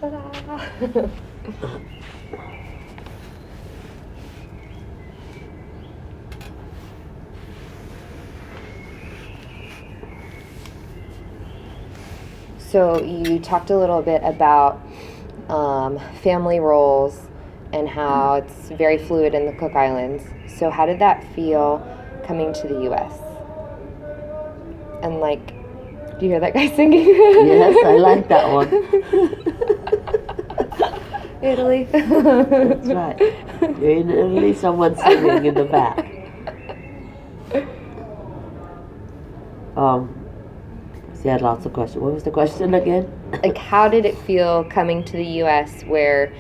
Ta-da! So you talked a little bit about family roles and how it's very fluid in the Cook Islands. So how did that feel coming to the U.S.? And like, do you hear that guy singing? Yes, I like that one. Italy. That's right. You're in Italy, someone's singing in the back. She had lots of questions. What was the question again? Like, how did it feel coming to the U.S. where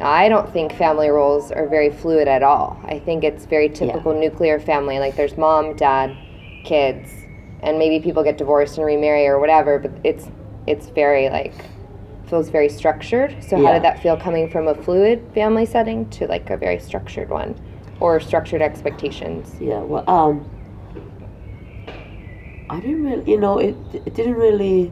I don't think family roles are very fluid at all. I think it's very typical nuclear family. Like, there's mom, dad, kids, and maybe people get divorced and remarry or whatever, but it's very, like, feels very structured. So how did that feel coming from a fluid family setting to, like, a very structured one? Or structured expectations? Yeah, well, I didn't really, it didn't really,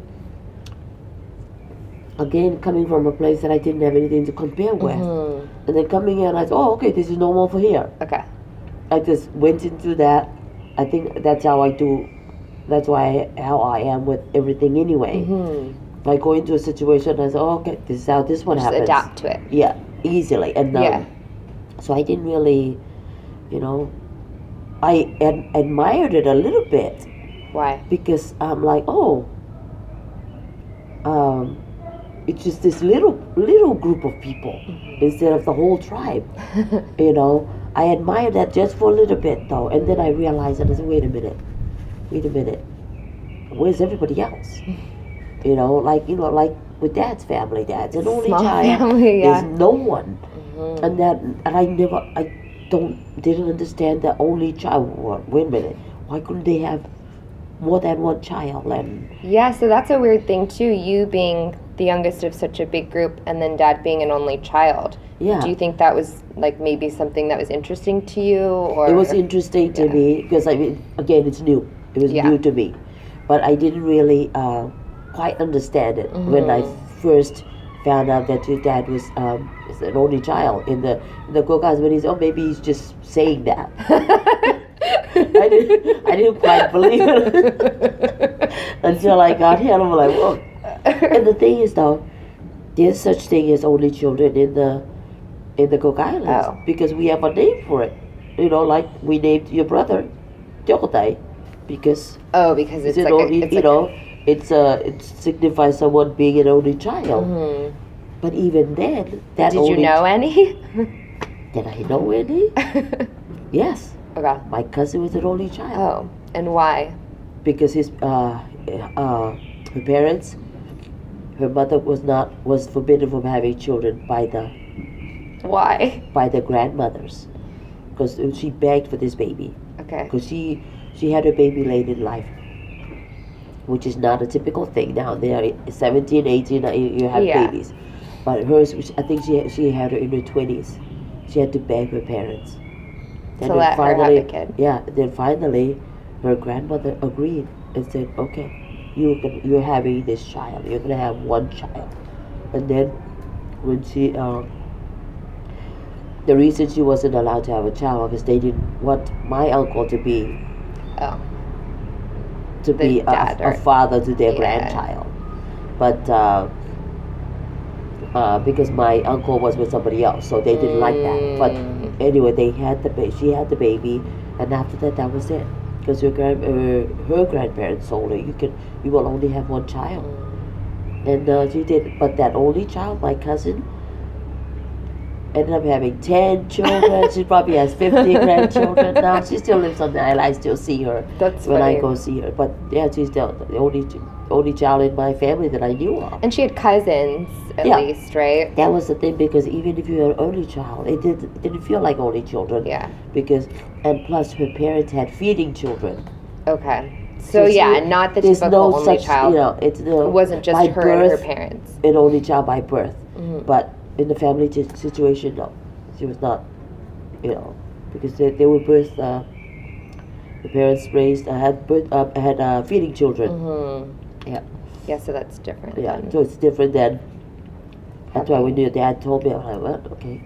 again, coming from a place that I didn't have anything to compare with. Mm-hmm. And then coming in, I thought, oh, okay, this is normal for here. Okay. I just went into that. I think that's how I do, how I am with everything anyway. Mm-hmm. I go into a situation, I say, oh, okay, this is how this one happens. Adapt to it. Yeah, easily. And so I didn't really, I admired it a little bit. Why? Because I'm like, it's just this little group of people instead of the whole tribe. I admire that just for a little bit though, and then I realized that I said, wait a minute, where's everybody else? Like with Dad's family, Dad's an only child. Family, There's no one, and I didn't understand that only child. Wait a minute, why couldn't they have more than one child? And so that's a weird thing too, you being the youngest of such a big group and then Dad being an only child. Do you think that was like maybe something that was interesting to you? Or it was interesting to me because again, it's new. It was new to me, but I didn't really quite understand it when I first found out that your dad was an only child in the Cook Islands. When maybe he's just saying that. I didn't quite believe it until I got here. I'm like, whoa. And the thing is, though, there's such thing as only children in the Cook Islands because we have a name for it. Like we named your brother Jokotai because it's like only, it signifies someone being an only child. Mm-hmm. But even then, did you know any? Did I know any? Yes. Okay. My cousin was an only child. Oh, and why? Because her parents, her mother was forbidden from having children by the grandmothers, because she begged for this baby. Okay. Because she had her baby late in life, which is not a typical thing now. They are 17, 18, you have babies, but hers, I think she had her in her 20s. She had to beg her parents. To let her have the kid. Yeah. Then finally, her grandmother agreed and said, "Okay, you're having this child. You're gonna have one child." And then, when she, the reason she wasn't allowed to have a child because they didn't want my uncle to be, a father to their grandchild, but because my uncle was with somebody else, so they didn't like that. But anyway, she had the baby, and after that was it. Because her grandparents told her you will only have one child, and she did. But that only child, my cousin, ended up having 10 children. She probably has 50 grandchildren now. She still lives on the island. I still see her when I go see her. But she's still the only child in my family that I knew of. And she had cousins, at least, right? That was the thing, because even if you're an only child, it didn't feel like only children. Yeah. And plus her parents had feeding children. Okay. So not the typical only child. It wasn't just her and her parents. An only child by birth. Mm-hmm. But in the family situation, no. She was not, because they were both, the parents had feeding children. Mm-hmm. Yeah. Yeah, so that's different. Yeah, so it's different than That's why when your dad told me, I'm like, what? Okay.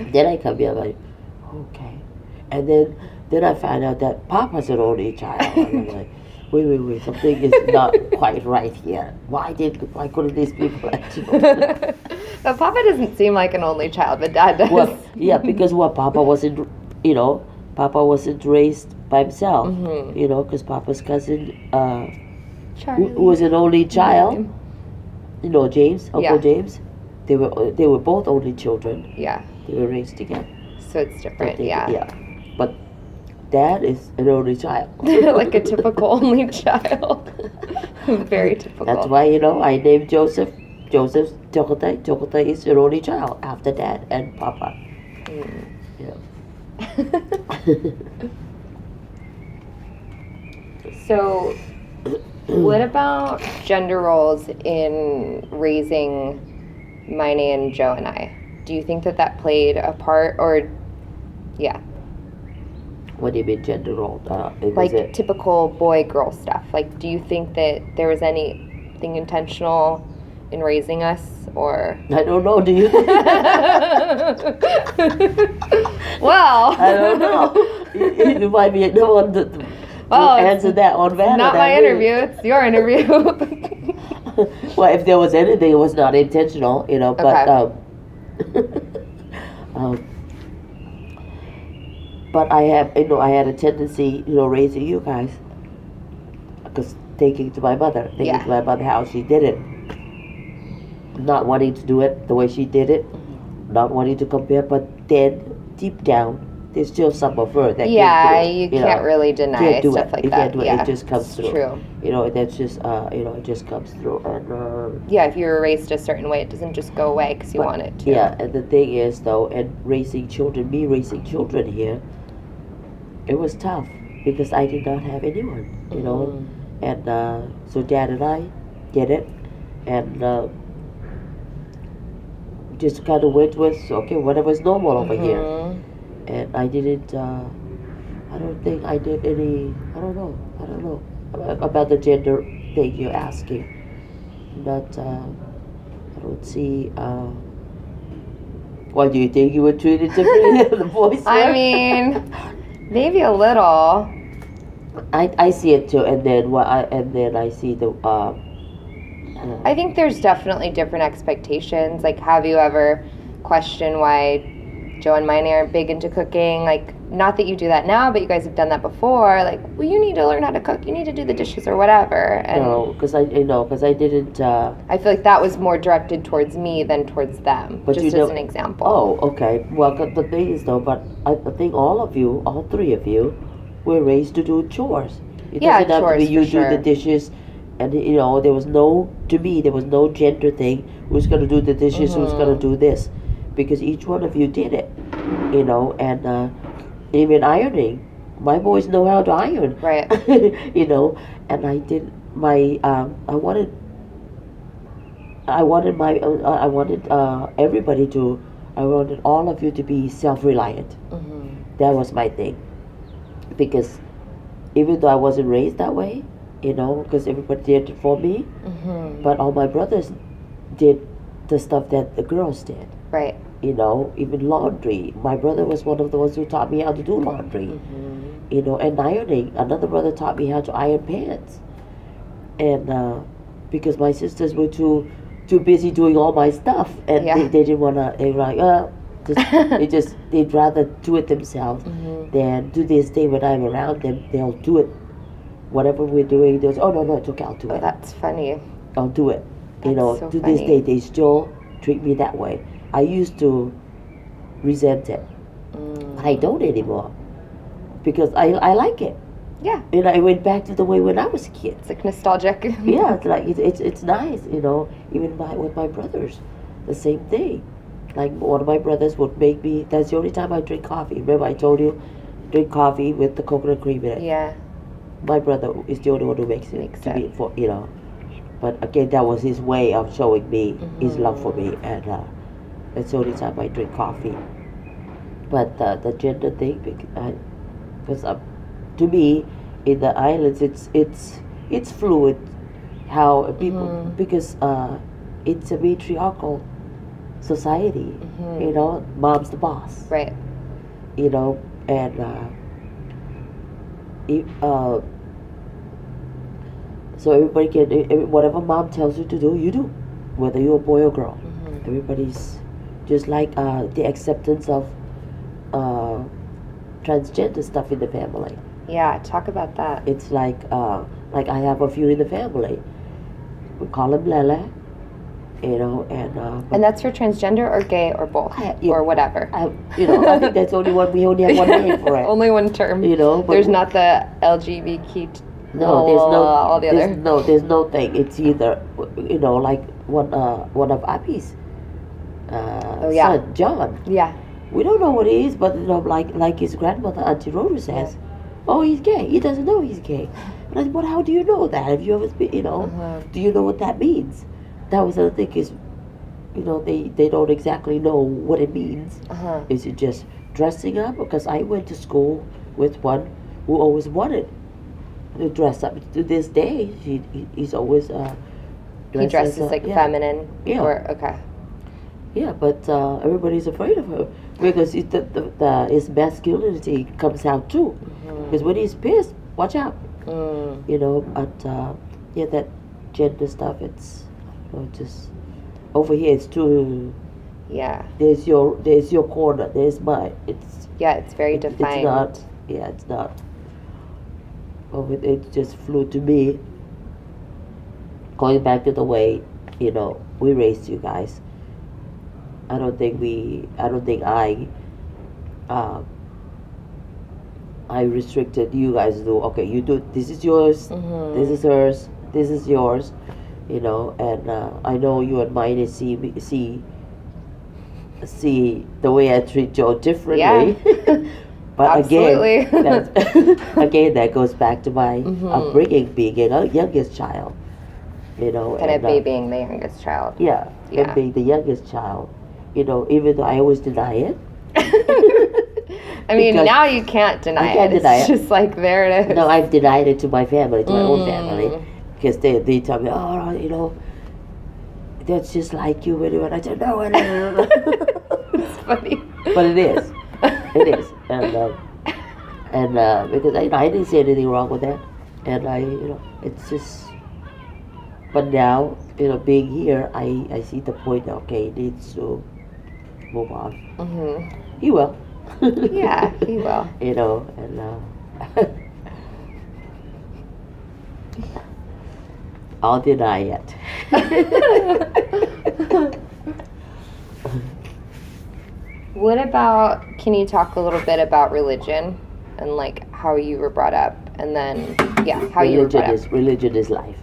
Then I come here, I'm like, okay. And then I find out that Papa's an only child. And I'm like, wait, something is not quite right here. Why couldn't these people have children? But Papa doesn't seem like an only child, but Dad does. Well, yeah, because Papa wasn't, Papa wasn't raised by himself, because Papa's cousin, who was an only child, James, Uncle James, they were both only children. Yeah. They were raised together. So it's different, yeah. Yeah. But Dad is an only child. Like a typical only child. Very typical. That's why, I named Joseph Chocolate. Chocolate is an only child after Dad and Papa. Yeah. So, what about gender roles in raising Miney and Joe and I? Do you think that played a part, or, yeah? What do you mean gender role? Like typical boy-girl stuff. Like, do you think that there was anything intentional in raising us, or? I don't know. Do you? Well, I don't know. You might be the one to answer that on better. Not my interview. It's your interview. Well, if there was anything, it was not intentional, But but I have, I had a tendency, raising you guys, because thinking to my mother how she did it, not wanting to do it the way she did it, not wanting to compare, but then deep down, there's still some of her that you can't really deny stuff like that. You can't do it. It just comes through. True. That's just, it just comes through. And if you were raised a certain way, it doesn't just go away because you want it to. Yeah, and the thing is, though, and raising children here, it was tough because I did not have anyone, and so Dad and I did it, and just kind of went with, okay, whatever's normal over here. And I didn't, I don't think I did any, I don't know about the gender thing you're asking. But I don't see, why do you think you were treated differently than the boys were? I mean, maybe a little. I see it too, and then I see the, I think there's definitely different expectations. Like, have you ever questioned why Joe and Miney aren't big into cooking? Like, not that you do that now, but you guys have done that before. Like, well, you need to learn how to cook. You need to do the dishes or whatever. And no, because I didn't. I feel like that was more directed towards me than towards them. But just as an example. Oh, okay. Well, the thing is though, but I think all three of you, were raised to do chores. It doesn't have to be you do the dishes. And, there was no gender thing. Who's going to do the dishes? Who's going to do this? Because each one of you did it, and even ironing. My boys know how to iron. Right. And I did my, I wanted everybody to, I wanted all of you to be self-reliant. That was my thing. Because even though I wasn't raised that way, because everybody did it for me, but all my brothers did the stuff that the girls did. Right. Even laundry. My brother was one of the ones who taught me how to do laundry. And ironing. Another brother taught me how to iron pants. And because my sisters were too busy doing all my stuff, and they didn't want to. They were like, they'd rather do it themselves than to this day when I'm around them, they'll do it. Whatever we're doing, they'll say, oh no, it's okay, I'll do it. That's funny. I'll do it. That's so to funny. This day, they still treat me that way. I used to resent it. But I don't anymore. Because I like it. Yeah. And I went back to the way when I was a kid. It's like nostalgic. Yeah, it's like, it's nice, even with my brothers, the same thing. Like one of my brothers would make me, that's the only time I drink coffee. Remember I told you, drink coffee with the coconut cream in it. Yeah. My brother is the only one who makes it to me for, But again, that was his way of showing me his love for me, and that's the only time I drink coffee. But the gender thing, because to me, in the islands, it's fluid. How people, because it's a matriarchal society. You know, mom's the boss. Right. You know, and so everybody can, whatever mom tells you to do, you do, whether you're a boy or girl. Everybody's just like the acceptance of transgender stuff in the family. Yeah, talk about that. It's like I have a few in the family. We call them Lele, you know, and that's for transgender or gay or both or whatever. You know, I think that's only one. We only have one name for it. Only one term. You know, there's not the LGBTQ. No, there's no all the other. No, there's no thing. It's either, you know, like one of Abby's son, John. Yeah. We don't know what he is, but you know, like his grandmother, Auntie Rhoda says, oh, he's gay. He doesn't know he's gay. And I said, but how do you know that? Have you ever been, you know, do you know what that means? That was the other thing is, you know, they don't exactly know what it means. Is it just dressing up? Because I went to school with one who always wanted to dress up. To this day, he's always he dresses like feminine. Yeah. Okay. Yeah, but everybody's afraid of her because his masculinity comes out too. Because when he's pissed, watch out. You know, but yeah, that gender stuff, it's, you know, just over here it's too. Yeah. There's your corner. There's mine. It's very defined. It's not. Yeah, it's not. Oh, it just flew to me. Going back to the way, you know, we raised you guys. I don't think I restricted you guys to do, okay, you do, this is yours, this is hers, this is yours, you know, and I know you and mine see the way I treat Joe differently. Yeah. But absolutely. Again, that goes back to my upbringing, being a youngest child, you know. And me being the youngest child. Yeah, and being the youngest child, you know, even though I always deny it. I mean, now you can't deny it. It's just like, there it is. No, I've denied it to my family, to my own family, because they tell me, oh, you know, that's just like you. And I said, no, no. It's funny. But it is. It is. And because I didn't say anything wrong with that. And you know, it's just, but now, you know, being here, I see the point, okay, he needs to move on. He will. Yeah, he will. You know, and I'll deny it. What about, can you talk a little bit about religion and like how you were brought up, and then how you were brought up? Religion is life.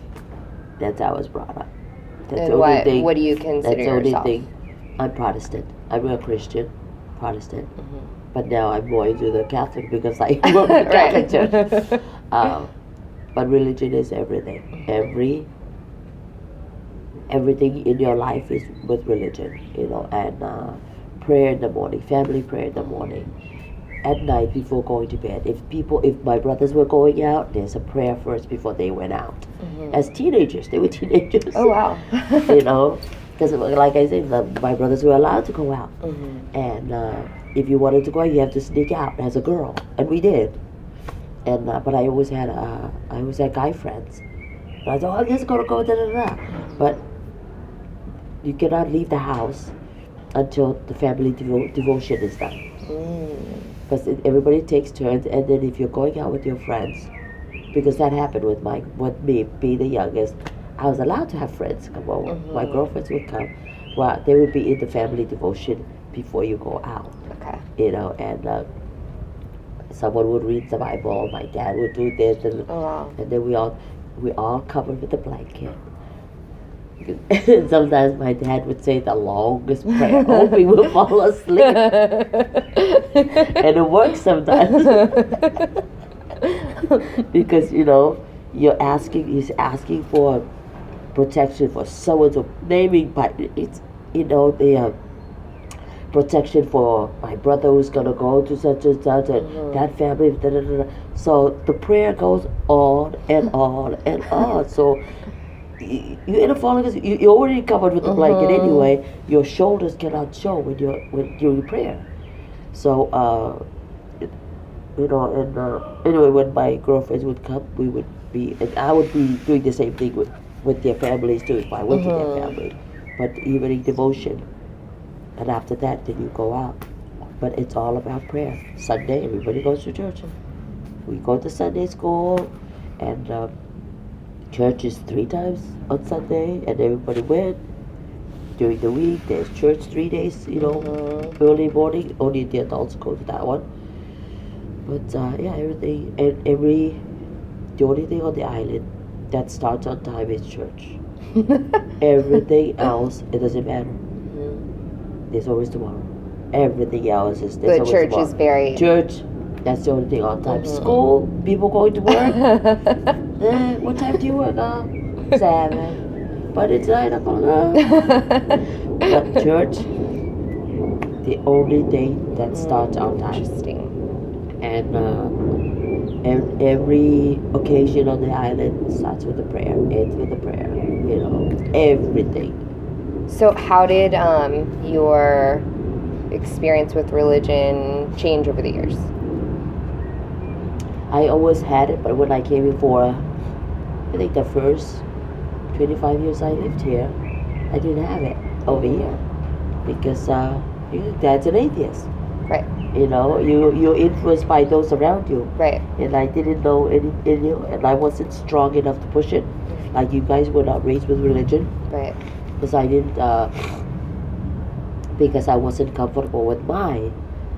That's how I was brought up. That's and the only thing. What do you consider yourself? That's the only thing. I'm Protestant. I'm a Christian, Protestant. But now I'm more into the Catholic because I grew up in the Catholic Church. But religion is everything. Everything in your life is with religion, you know, and prayer in the morning, family prayer in the morning, at night before going to bed. If my brothers were going out, there's a prayer first before they went out. As teenagers, they were teenagers. Oh wow! You know, because like I said, my brothers were allowed to go out, and if you wanted to go out, you have to sneak out as a girl, and we did. And but I always had guy friends. And I thought, I'm just gonna go But you cannot leave the house until the family devotion is done. Because everybody takes turns, and then if you're going out with your friends, because that happened with me being the youngest, I was allowed to have friends come over. My girlfriends would come. Well, they would be in the family devotion before you go out. Okay. You know, and someone would read the Bible. My dad would do this, and then we all covered with a blanket. Sometimes my dad would say the longest prayer, hoping we'll fall asleep. And it works sometimes. Because, you know, he's asking for protection for someone, so naming, but it's, you know, the protection for my brother who's gonna go to such and such, and that family, So the prayer goes on and on and on. So you end up falling asleep. You're already covered with the blanket anyway. Your shoulders cannot show when you're in prayer. So and anyway, when my girlfriends would come, we would be, and I would be doing the same thing with their families too if I went to their family. But evening devotion, and after that, then you go out. But it's all about prayer. Sunday, everybody goes to church. We go to Sunday school, and church is 3 times on Sunday, and everybody went. During the week, there's church 3 days, early morning. Only the adults go to that one. But everything, and the only thing on the island that starts on time is church. Everything else, it doesn't matter. There's always tomorrow. Everything else is there's always church tomorrow. Is very church. That's the only thing on time. School, people going to work. What time do you work? 7. But it's 9 o'clock. But church, the only thing that starts on time. Interesting. And every occasion on the island starts with a prayer, ends with a prayer. Everything. So how did your experience with religion change over the years? I always had it, but when I came here for, I think the first 25 years I lived here, I didn't have it over here because Dad's an atheist. Right. You're influenced by those around you. Right. And I didn't know any, and I wasn't strong enough to push it. Like you guys were not raised with religion. Right. Because I didn't, because I wasn't comfortable with my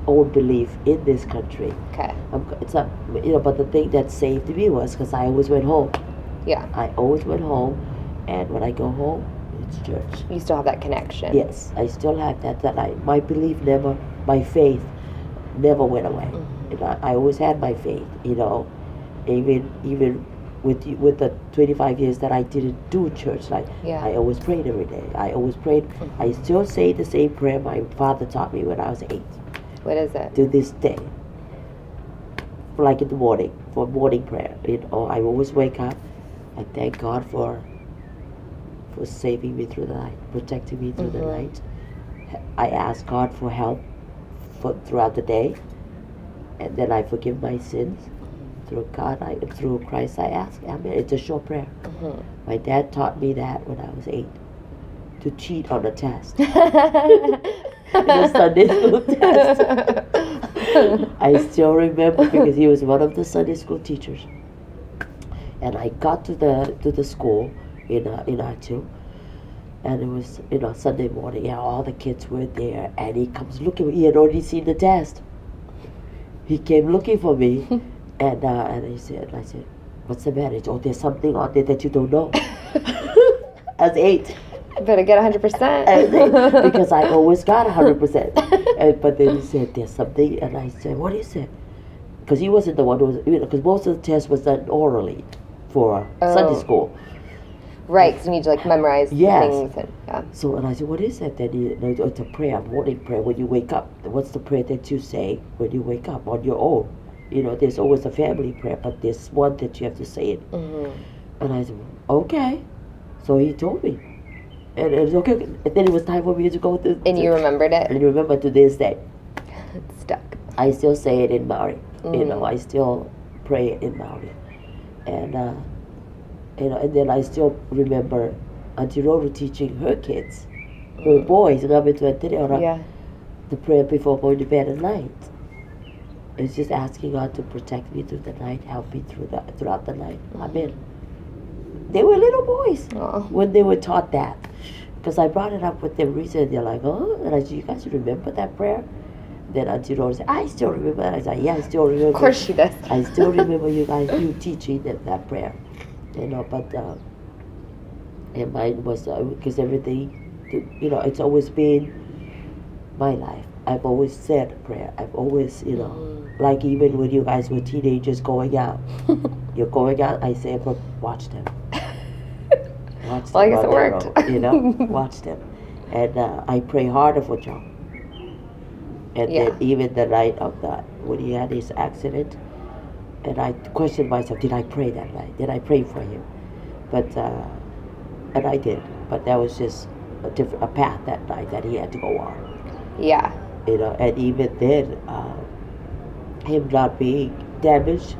own belief in this country. Okay. It's not, but the thing that saved me was because I always went home. Yeah. I always went home, and when I go home, it's church. You still have that connection. Yes, I still have that. My belief my faith never went away. I always had my faith. Even with the 25 years that I didn't do church, I always prayed every day. I always prayed. I still say the same prayer my father taught me when I was 8. What is it? To this day. Like in the morning, for morning prayer. I always wake up. I thank God for saving me through the night, protecting me through the night. I ask God for help throughout the day, and then I forgive my sins. Through Christ I ask. Amen. It's a short prayer. My dad taught me that when I was 8, to cheat on a test. The Sunday school test. I still remember because he was one of the Sunday school teachers. And I got to the school in Artu, and it was Sunday morning. Yeah, all the kids were there, and he comes looking. He had already seen the test. He came looking for me, and I said, "What's the matter?" He said, "Oh, there's something on there that you don't know." I was 8. Better get 100%. Because I always got 100%. But then he said, "There's something," and I said, "What is it?" Because he wasn't the one who was, because most of the tests was done orally for Sunday school. Right, because you need to memorize things. So, and I said, "What is that?" Then it's a prayer, morning prayer when you wake up. What's the prayer that you say when you wake up on your own? There's always a family prayer, but there's one that you have to say it. And I said, "Okay." So he told me. And it was okay. And then it was time for me to go to... And you remembered it? And you remember to this day. It's stuck. I still say it in Maori. I still pray it in Maori. And, and then I still remember Auntie Roro teaching her kids, her boys, the prayer before going to bed at night. It's just asking God to protect me through the night, help me throughout the night. Amen. They were little boys when they were taught that. Because I brought it up with them recently. They're like, "Oh," and I said, "You guys remember that prayer?" Then Auntie Rose said, "I still remember that." I said, "Yeah, I still remember." Of course she does. I still remember you teaching them that prayer. But and mine was, because everything, it's always been my life. I've always said a prayer. I've always, like even when you guys were teenagers going out. You're going out, I say, "But watch them." Watch them. Well, I guess it worked. Watch them. And I pray harder for John. And then even the night of when he had his accident, and I questioned myself, did I pray that night? Did I pray for him? But and I did. But that was just a path that night that he had to go on. Yeah. And even then, him not being damaged,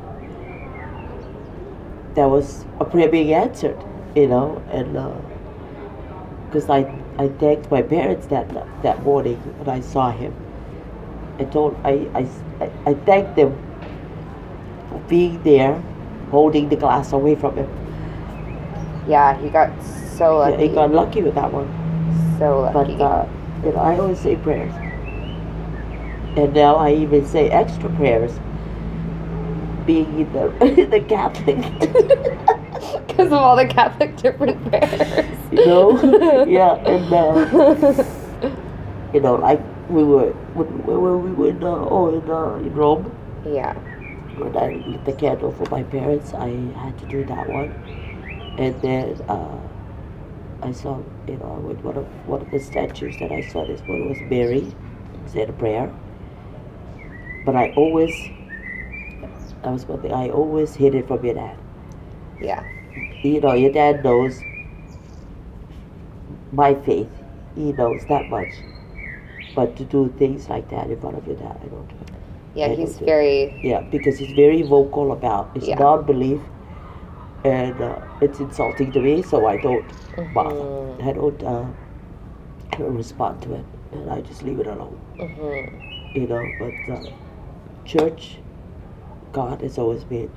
that was a prayer being answered. And because I thanked my parents that morning when I saw him. I thanked them for being there, holding the glass away from him. Yeah, he got so lucky. Yeah, he got lucky with that one. So lucky. But I always say prayers, and now I even say extra prayers. Being in the Catholic. Because of all the Catholic different prayers. Yeah, and like we were when we were in Rome. Yeah. When I lit the candle for my parents, I had to do that one, and then I saw with one of the statues that I saw. This one was Mary, said a prayer, but that was one thing. I always hid it from your dad. Yeah. Your dad knows my faith. He knows that much. But to do things like that in front of your dad, I don't do it. Yeah, he's very... Yeah, because he's very vocal about his non-belief. And it's insulting to me, so I don't bother. I don't respond to it. And I just leave it alone. But church... God has always been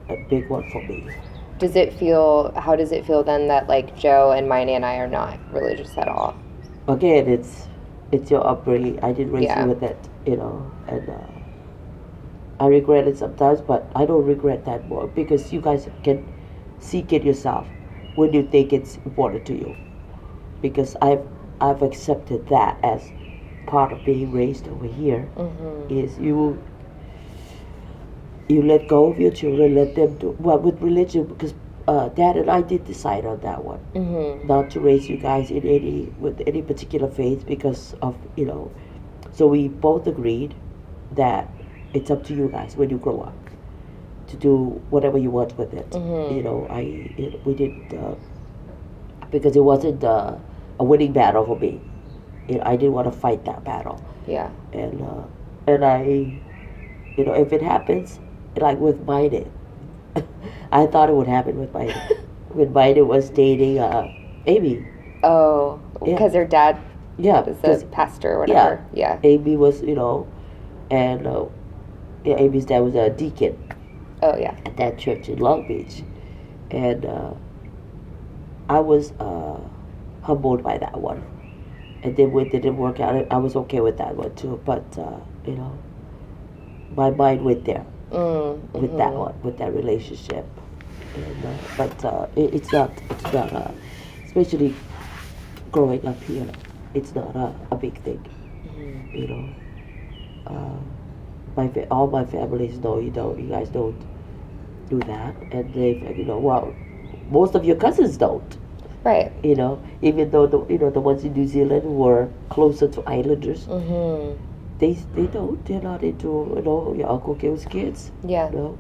a big one for me. How does it feel then that like Joe and Miney and I are not religious at all? Again, it's your upbringing. I didn't raise you with it, and I regret it sometimes, but I don't regret that more because you guys can seek it yourself when you think it's important to you. Because I've accepted that as part of being raised over here. Is you let go of your children, let them do with religion, because Dad and I did decide on that one, not to raise you guys with any particular faith because of so we both agreed that it's up to you guys when you grow up to do whatever you want with it. We didn't because it wasn't a winning battle for me. I didn't want to fight that battle. Yeah. And I, if it happens. Like with Biden, I thought it would happen with Biden. When Biden was dating Amy. Oh, because her dad was a pastor or whatever. Yeah. Amy was, and Amy's dad was a deacon. Oh, yeah. At that church in Long Beach. And I was humbled by that one. And then when it didn't work out, I was okay with that one too. But, my mind went there. With that one, with that relationship, but it's not, especially growing up here, it's not a big thing. All my families know you guys don't do that, and most of your cousins don't. Right. Even though the ones in New Zealand were closer to islanders. They don't. They're not into your Uncle Gil's kids. Yeah. No,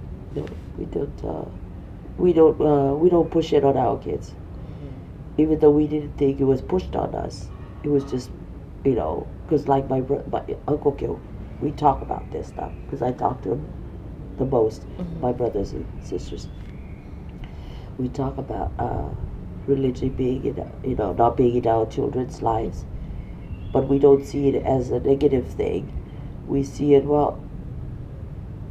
we don't. We don't push it on our kids. Even though we didn't think it was pushed on us, it was just because like my Uncle Gil, we talk about this stuff because I talk to him the most. My brothers and sisters. We talk about religion being not being in our children's lives. But we don't see it as a negative thing. We see it,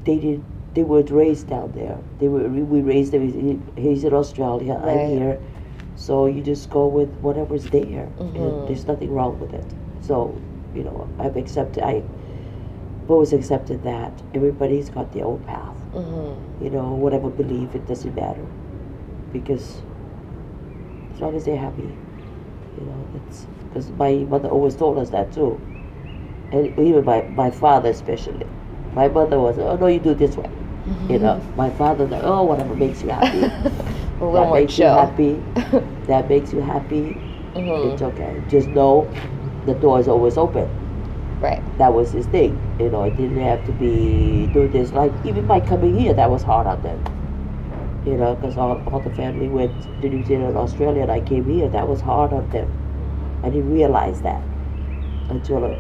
they weren't raised down there. We raised them. He's in Australia, right. I'm here. So you just go with whatever's there. And there's nothing wrong with it. So, I've always accepted that. Everybody's got their own path. Whatever belief, it doesn't matter. Because as long as they're happy, that's... Because my mother always told us that too. And even my father especially. My mother was, oh no, you do it this way. My father, like, oh, whatever makes you happy. A little more chill. That makes you happy. It's okay. Just know the door is always open. Right. That was his thing. It didn't have to be do this. Like even by coming here, that was hard on them. You know, because all the family went to New Zealand and Australia, and I came here. That was hard on them. I didn't realize that until,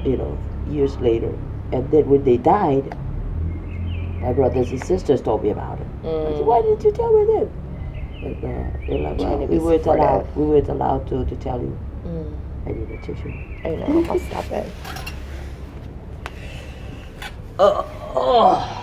years later. And then when they died, my brothers and sisters told me about it. I said, why didn't you tell me then? And they're like, well, we weren't allowed to tell you. I need a tissue. I know, I'll stop it. Oh.